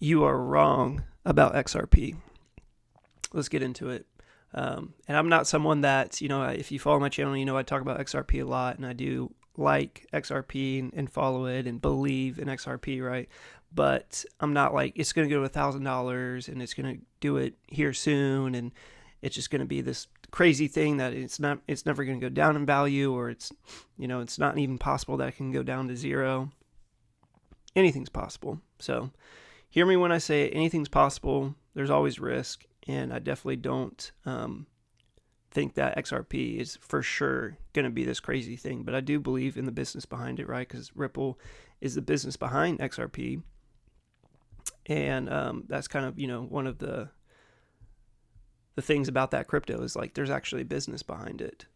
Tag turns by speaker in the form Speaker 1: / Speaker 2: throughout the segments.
Speaker 1: You are wrong about XRP. Let's get into it. And I'm not someone that, if you follow my channel, I talk about XRP a lot, and I do like XRP and follow it and believe in XRP, right? But I'm not like, it's going to go to $1,000 and it's going to do it here soon, and it's just going to be this crazy thing that it's never going to go down in value, or it's not even possible that it can go down to zero. Anything's possible. So hear me when I say it, anything's possible. There's always risk, and I definitely don't think that XRP is for sure going to be this crazy thing, but I do believe in the business behind it, right? Because Ripple is the business behind XRP, and that's kind of one of the things about that crypto is like there's actually business behind it.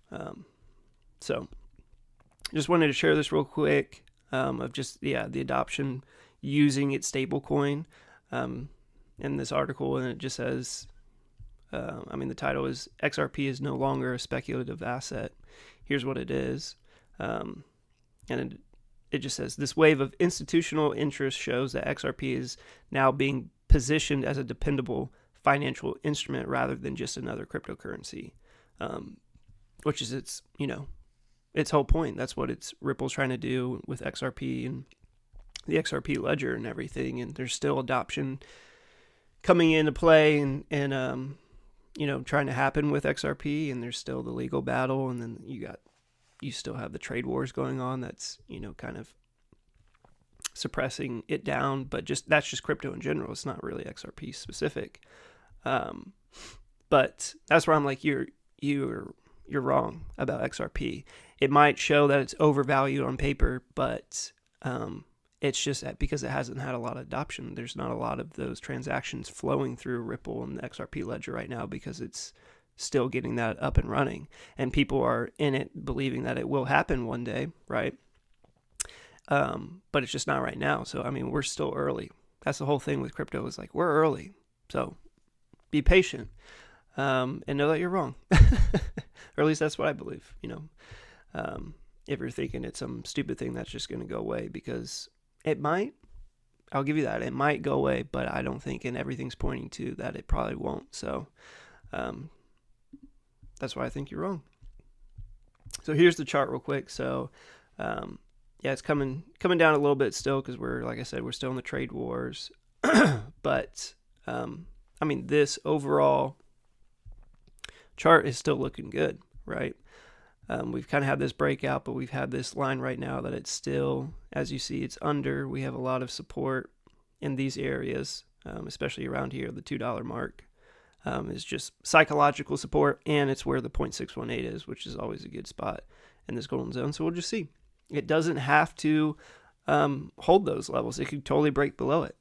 Speaker 1: So just wanted to share this real quick of just the adoption using its stablecoin in this article, and it just says, the title is XRP is no longer a speculative asset. Here's what it is. And it just says, this wave of institutional interest shows that XRP is now being positioned as a dependable financial instrument rather than just another cryptocurrency, which is its whole point. That's what Ripple's trying to do with XRP and the XRP ledger and everything. And there's still adoption coming into play and trying to happen with XRP, and there's still the legal battle, and then you still have the trade wars going on that's kind of suppressing it down, but that's just crypto in general. It's not really XRP specific. But that's where I'm like, you're wrong about XRP. It might show that it's overvalued on paper, but it's just that because it hasn't had a lot of adoption. There's not a lot of those transactions flowing through Ripple and the XRP ledger right now because it's still getting that up and running, and people are in it believing that it will happen one day, right? But it's just not right now. So we're still early. That's the whole thing with crypto, is like we're early. So be patient and know that you're wrong, or at least that's what I believe. If you're thinking it's some stupid thing that's just going to go away, because it might. I'll give you that. It might go away, but I don't think, and everything's pointing to that it probably won't. So that's why I think you're wrong. So here's the chart real quick. So it's coming down a little bit still, because like I said, we're still in the trade wars. But this overall chart is still looking good, right? We've kind of had this breakout, but we've had this line right now that it's still, as you see, it's under. We have a lot of support in these areas, especially around here. The $2 mark is just psychological support, and it's where the 0.618 is, which is always a good spot in this golden zone. So we'll just see. It doesn't have to hold those levels. It could totally break below it.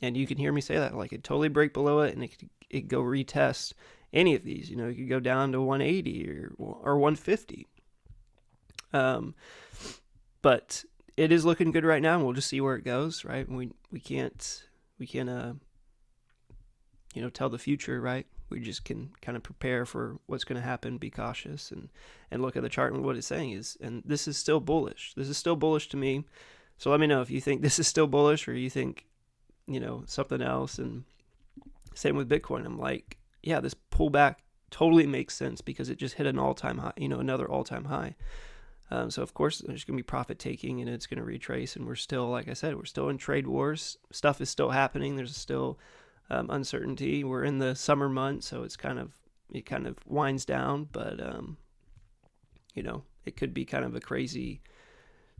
Speaker 1: And you can hear me say that, like it totally break below it, and it could go retest any of these. It could go down to 180 or 150. But it is looking good right now, and we'll just see where it goes, right? We can't tell the future, right? We just can kind of prepare for what's going to happen, be cautious, and look at the chart, and what it's saying is, and this is still bullish. This is still bullish to me. So let me know if you think this is still bullish, or you think something else. And same with Bitcoin. I'm like, yeah, this pullback totally makes sense because it just hit an all-time high, another all-time high. So of course there's going to be profit taking, and it's going to retrace. And we're still, like I said, we're still in trade wars. Stuff is still happening. There's still uncertainty. We're in the summer months, so it kind of winds down. But it could be kind of a crazy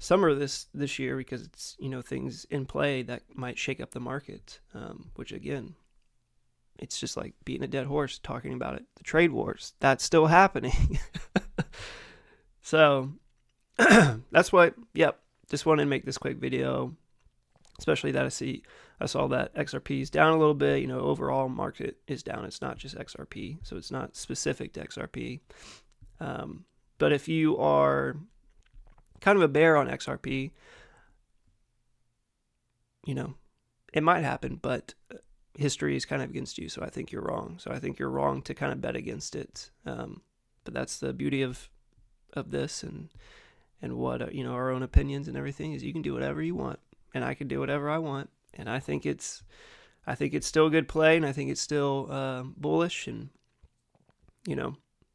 Speaker 1: summer this year, because it's things in play that might shake up the market, which again, it's just like beating a dead horse talking about it. The trade wars, that's still happening. So that's what, just wanted to make this quick video, especially that I saw that XRP is down a little bit. Overall market is down. It's not just XRP, so it's not specific to XRP. But if you are kind of a bear on XRP, it might happen, but history is kind of against you. So I think you're wrong. So I think you're wrong to kind of bet against it. But that's the beauty of this, and what, our own opinions and everything is, you can do whatever you want, and I can do whatever I want. And I think it's I think it's still a good play, and I think it's still bullish, and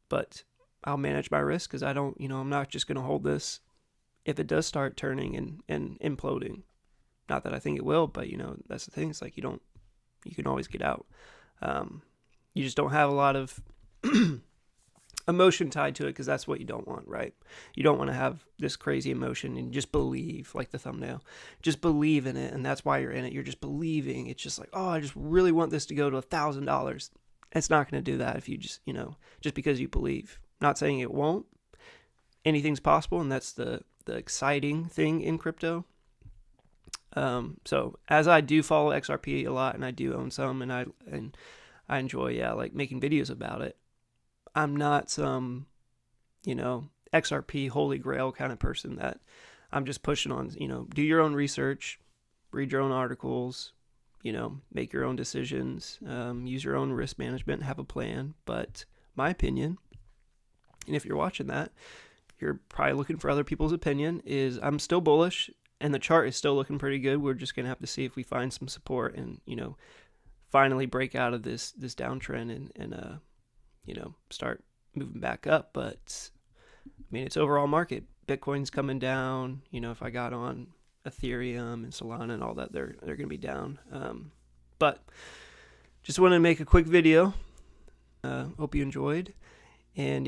Speaker 1: but I'll manage my risk because I don't, I'm not just going to hold this if it does start turning and imploding. Not that I think it will, but that's the thing. It's like you can always get out. You just don't have a lot of emotion tied to it, because that's what you don't want, right? You don't want to have this crazy emotion and just believe, like the thumbnail, just believe in it, and that's why you're in it. You're just believing. It's just like, oh, I just really want this to go to $1,000. It's not going to do that if you just, just because you believe. Not saying it won't. Anything's possible, and that's the exciting thing in crypto. So as I do follow XRP a lot, and I do own some, and I enjoy, like making videos about it. I'm not some, XRP holy grail kind of person that I'm just pushing on, do your own research, read your own articles, make your own decisions, use your own risk management, have a plan. But my opinion, and if you're watching that, you're probably looking for other people's opinion, is I'm still bullish, and the chart is still looking pretty good. We're just going to have to see if we find some support and, finally break out of this downtrend and start moving back up. But I mean, it's overall market. Bitcoin's coming down. If I got on Ethereum and Solana and all that, they're going to be down. But just wanted to make a quick video. Hope you enjoyed. And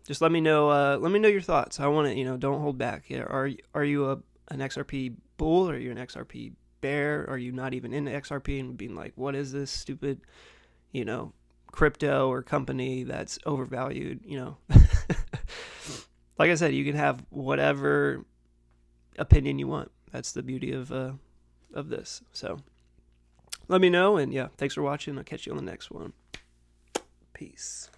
Speaker 1: just let me know. Let me know your thoughts. I want to, don't hold back. Are you an XRP bull? Or are you an XRP bear? Are you not even into XRP and being like, what is this stupid, crypto or company that's overvalued? Like I said, you can have whatever opinion you want. That's the beauty of this. So let me know, and thanks for watching. I'll catch you on the next one. Peace.